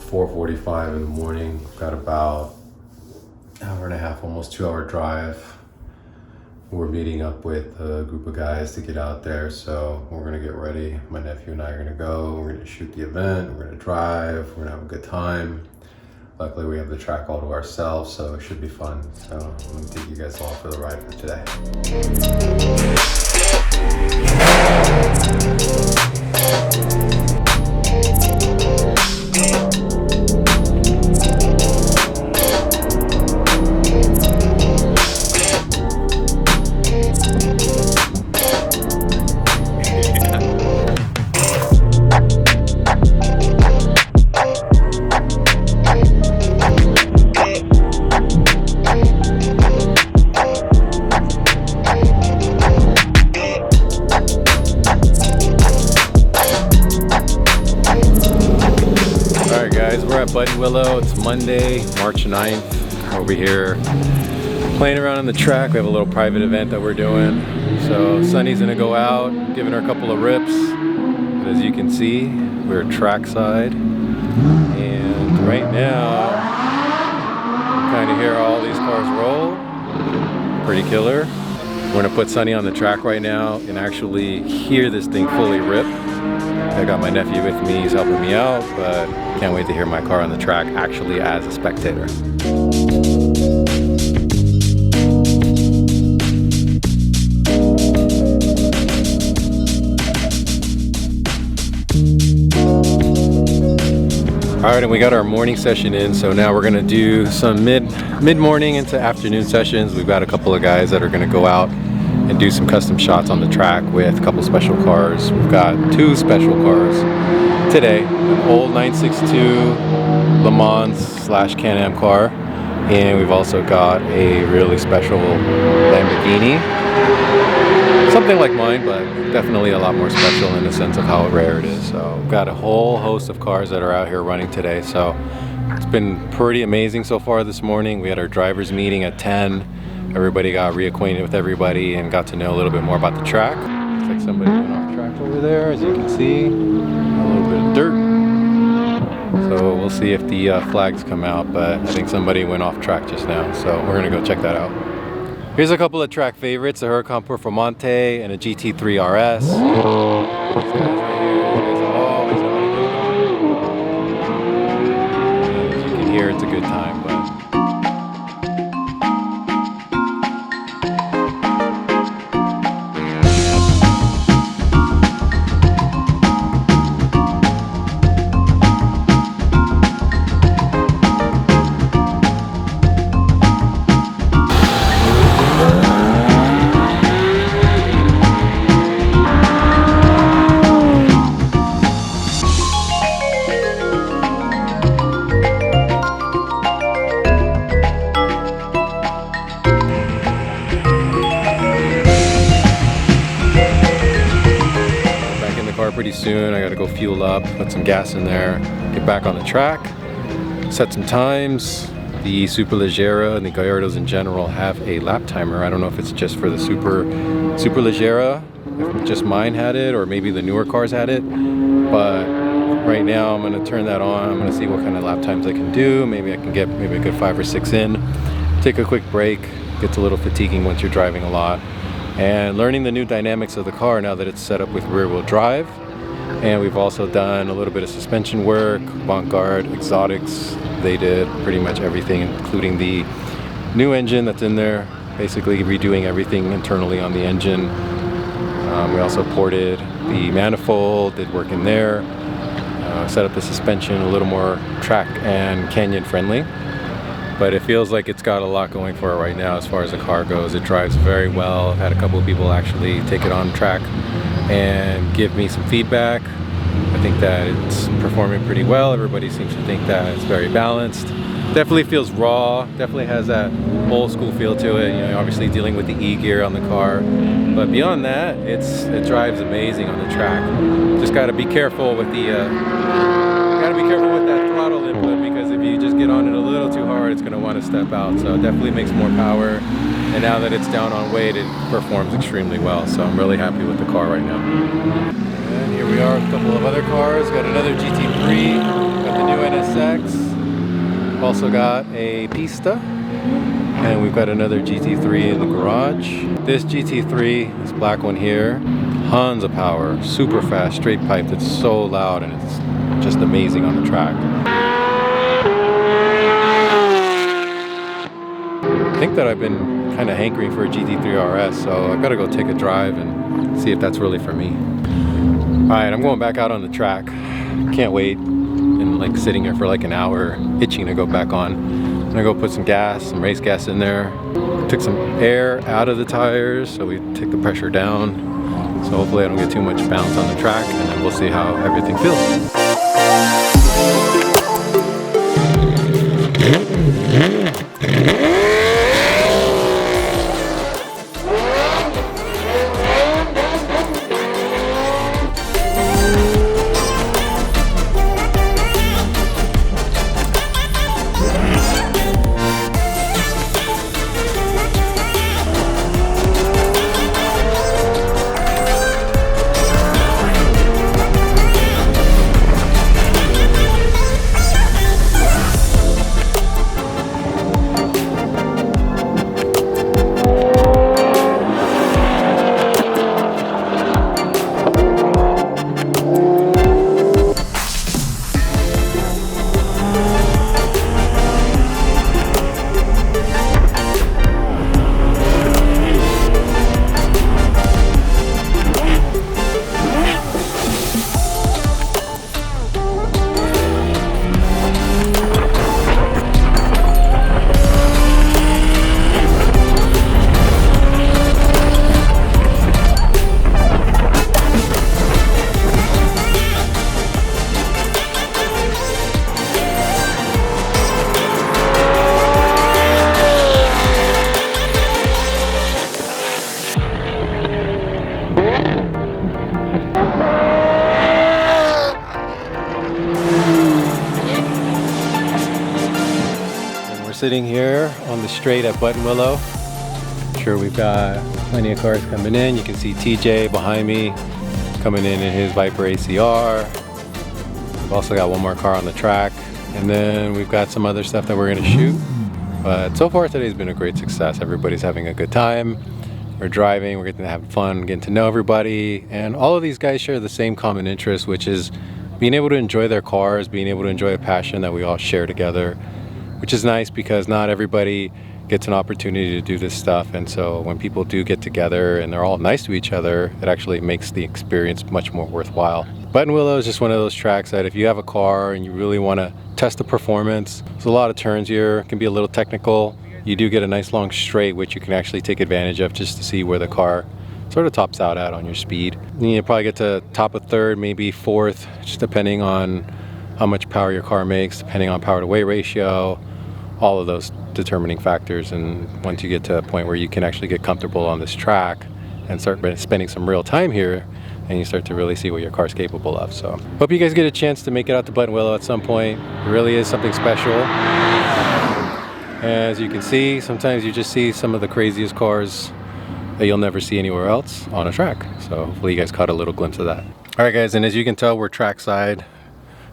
4:45 in the morning. Got about an hour and a half, almost 2-hour drive. We're meeting up with a group of guys to get out there, so we're gonna get ready. My nephew and I are gonna go. We're gonna shoot the event. We're gonna drive. We're gonna have a good time. Luckily, we have the track all to ourselves, so it should be fun. So I'm gonna take you guys all for the ride for today. We're at Buttonwillow. It's Monday, March 9th. Over here playing around on the track. We have a little private event that we're doing. So Sunny's gonna go out, giving her a couple of rips. But as you can see, we're trackside. And right now, kind of hear all these cars roll. Pretty killer. We're gonna put Sunny on the track right now and actually hear this thing fully rip. I got my nephew with me, he's helping me out, but can't wait to hear my car on the track actually as a spectator. All right, and we got our morning session in, so now we're gonna do some mid-morning into afternoon sessions. We've got a couple of guys that are gonna go out and do some custom shots on the track with a couple special cars. We've got 2 special cars today, an old 962 Le Mans / Can-Am car, and we've also got a really special Lamborghini. Something like mine, but definitely a lot more special in the sense of how rare it is. So we've got a whole host of cars that are out here running today. So it's been pretty amazing so far this morning. We had our drivers meeting at 10. Everybody got reacquainted with everybody and got to know a little bit more about the track. Looks like somebody went off track over there, as you can see. A little bit of dirt. So we'll see if the flags come out, but I think somebody went off track just now. So we're gonna go check that out. Here's a couple of track favorites, a Huracan Performante and a GT3 RS. These guys right here, these guys always know how to do it. As you can hear, it's a good time, but pretty soon. I gotta go fuel up, put some gas in there, get back on the track, set some times. The Superleggera and the Gallardos in general have a lap timer. I don't know if it's just for the Superleggera, if just mine had it, or maybe the newer cars had it. But right now I'm gonna turn that on. I'm gonna see what kind of lap times I can do. Maybe I can get maybe a good 5 or 6 in. Take a quick break. Gets a little fatiguing once you're driving a lot. And learning the new dynamics of the car now that it's set up with rear-wheel drive. And we've also done a little bit of suspension work, bump guard, exotics. They did pretty much everything, including the new engine that's in there, basically redoing everything internally on the engine. We also ported the manifold, did work in there, set up the suspension a little more track and canyon friendly. But it feels like it's got a lot going for it right now as far as the car goes. It drives very well. I've had a couple of people actually take it on track and give me some feedback. I think that it's performing pretty well. Everybody seems to think that it's very balanced. Definitely feels raw, definitely has that old school feel to it. You know, obviously dealing with the E-gear on the car. But beyond that, it drives amazing on the track. Just gotta be careful with the that throttle input, because if you just get on it a little too hard, it's gonna wanna step out. So it definitely makes more power. And now that it's down on weight, it performs extremely well. So I'm really happy with the car right now. And here we are with a couple of other cars. Got another GT3, got the new NSX. We've also got a Pista, and we've got another GT3 in the garage. This GT3, this black one here, tons of power, super fast, straight piped. It's so loud and it's just amazing on the track. I think that I've been kind of hankering for a GT3 RS, so I've got to go take a drive and see if that's really for me. Alright, I'm going back out on the track. Can't wait. And like sitting here for like an hour, itching to go back on. I'm gonna go put some gas, some race gas in there. Took some air out of the tires, so we take the pressure down. So hopefully I don't get too much bounce on the track, and then we'll see how everything feels. Sitting here on the straight at Buttonwillow. I'm sure we've got plenty of cars coming in. You can see TJ behind me coming in his Viper ACR. We've also got one more car on the track, and then we've got some other stuff that we're going to shoot. But so far today's been a great success. Everybody's having a good time. We're driving, we're getting to have fun, getting to know everybody, and all of these guys share the same common interest, which is being able to enjoy their cars, being able to enjoy a passion that we all share together. Which is nice because not everybody gets an opportunity to do this stuff, and so when people do get together and they're all nice to each other, it actually makes the experience much more worthwhile. Buttonwillow is just one of those tracks that if you have a car and you really want to test the performance, there's a lot of turns here, it can be a little technical. You do get a nice long straight which you can actually take advantage of just to see where the car sort of tops out at on your speed. And you probably get to top of third, maybe fourth, just depending on how much power your car makes, depending on power to weight ratio, all of those determining factors. And once you get to a point where you can actually get comfortable on this track and start spending some real time here, and you start to really see what your car's capable of. So hope you guys get a chance to make it out to Buttonwillow at some point. It really is something special. As you can see, sometimes you just see some of the craziest cars that you'll never see anywhere else on a track. So hopefully you guys caught a little glimpse of that. All right guys, and as you can tell, we're trackside,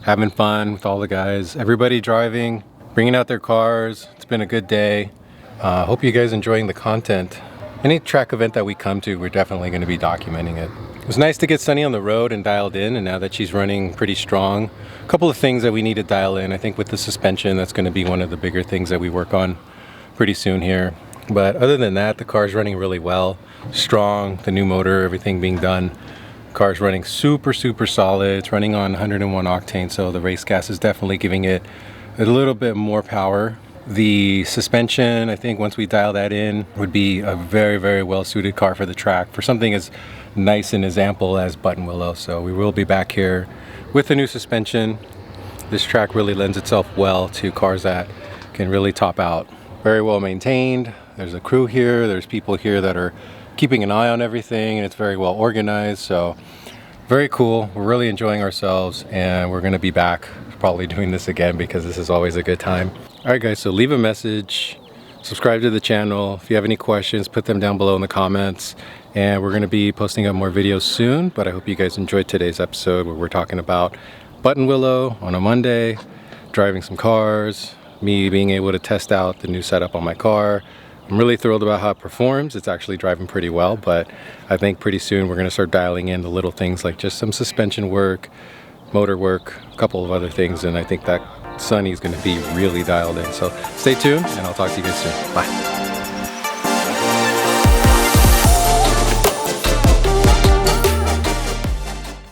having fun with all the guys, everybody driving, bringing out their cars. It's been a good day. Hope you guys enjoying the content. Any track event that we come to, we're definitely going to be documenting it. It was nice to get Sunny on the road and dialed in, and now that she's running pretty strong, a couple of things that we need to dial in. I think with the suspension, that's going to be one of the bigger things that we work on pretty soon here. But other than that, the car's running really well, strong, the new motor, everything being done. Car's running super solid. It's running on 101 octane, so the race gas is definitely giving it a little bit more power. The suspension, I think once we dial that in, would be a very well suited car for the track, for something as nice and as ample as Buttonwillow. So we will be back here with the new suspension. This track really lends itself well to cars that can really top out. Very well maintained. There's a crew here, there's people here that are keeping an eye on everything, and it's very well organized. So very cool. We're really enjoying ourselves, and we're going to be back probably doing this again because this is always a good time. All right guys, so leave a message, subscribe to the channel. If you have any questions, put them down below in the comments, And we're going to be posting up more videos soon, but I hope you guys enjoyed today's episode where we're talking about Buttonwillow on a Monday, driving some cars, me being able to test out the new setup on my car. I'm really thrilled about how it performs. It's actually driving pretty well, but I think pretty soon we're going to start dialing in the little things like just some suspension work, motor work, a couple of other things, and I think that Sony is going to be really dialed in. So stay tuned, and I'll talk to you guys soon. Bye.